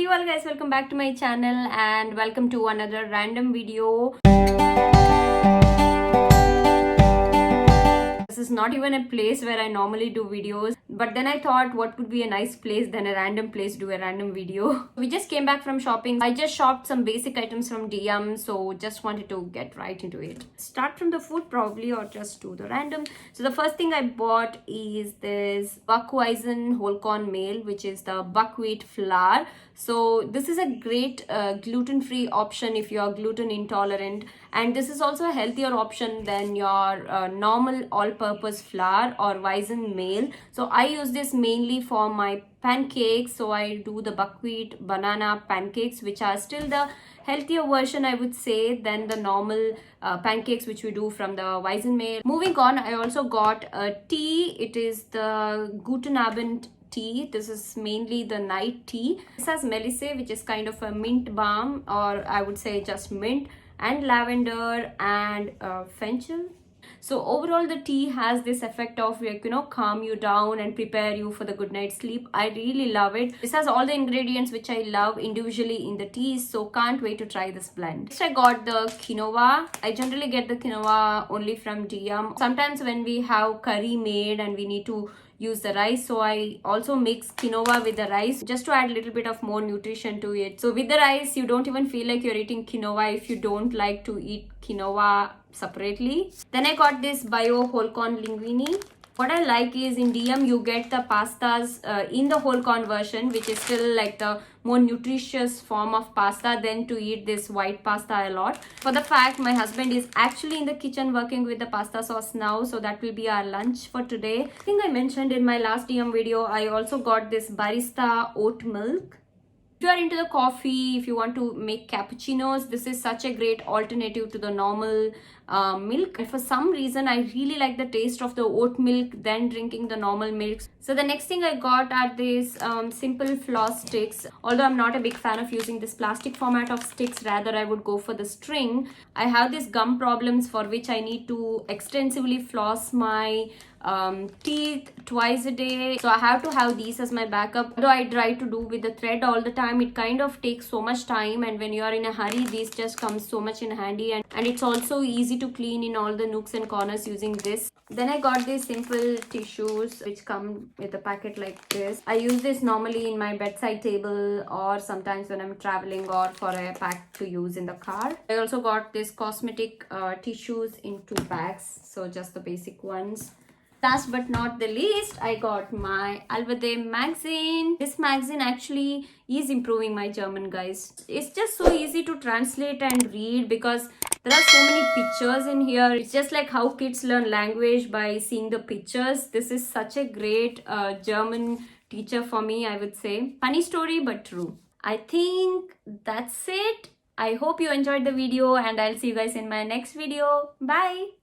you all guys, welcome back to my channel and welcome to another random video. This is not even a place where I normally do videos, but then I thought what would be a nice place than a random place to do a random video. We just came back from shopping. I just shopped some basic items from DM, so just wanted to get right into it. Start from the food probably, or just do the random. So the first thing I bought is this Buckweizen whole corn meal, which is the buckwheat flour. So this is a great gluten-free option if you are gluten intolerant, and this is also a healthier option than your normal all-purpose flour or Weizen meal. So I use this mainly for my pancakes. So I do the buckwheat banana pancakes, which are still the healthier version, I would say, than the normal pancakes which we do from the Weizen meal. Moving on, I also got a tea. It is the Guten Abend tea. This is mainly the night tea. This has melisse, which is kind of a mint balm, or I would say just mint, and lavender and fenchel. So overall the tea has this effect of, like, calm you down and prepare you for the good night's sleep. I really love it. This has all the ingredients which I love individually in the tea, so can't wait to try this blend. Next I got the quinoa. I generally get the quinoa only from DM. Sometimes when we have curry made and we need to use the rice, so I also mix quinoa with the rice just to add a little bit of more nutrition to it. So with the rice you don't even feel like you're eating quinoa if you don't like to eat quinoa separately. Then I got this bio whole corn linguine. What I like is in DM you get the pastas in the whole corn version, which is still like the more nutritious form of pasta than to eat this white pasta a lot. For the fact my husband is actually in the kitchen working with the pasta sauce now, so that will be our lunch for today. I think I mentioned in my last DM video, I also got this barista oat milk. If you are into the coffee, if you want to make cappuccinos, this is such a great alternative to the normal milk. And for some reason, I really like the taste of the oat milk than drinking the normal milk. So the next thing I got are these simple floss sticks. Although I'm not a big fan of using this plastic format of sticks, rather I would go for the string. I have these gum problems for which I need to extensively floss my teeth twice a day, so I have to have these as my backup. Though I try to do with the thread all the time, it kind of takes so much time, and when you are in a hurry these just come so much in handy, and it's also easy to clean in all the nooks and corners using this. Then I got these simple tissues which come with a packet like this. I use this normally in my bedside table, or sometimes when I'm traveling, or for a pack to use in the car. I also got this cosmetic tissues in 2 bags, so just the basic ones. Last but not the least, I got my Alvade magazine. This magazine actually is improving my German, guys. It's just so easy to translate and read because there are so many pictures in here. It's just like how kids learn language, by seeing the pictures. This is such a great German teacher for me, I would say. Funny story, but true. I think that's it. I hope you enjoyed the video, and I'll see you guys in my next video. Bye.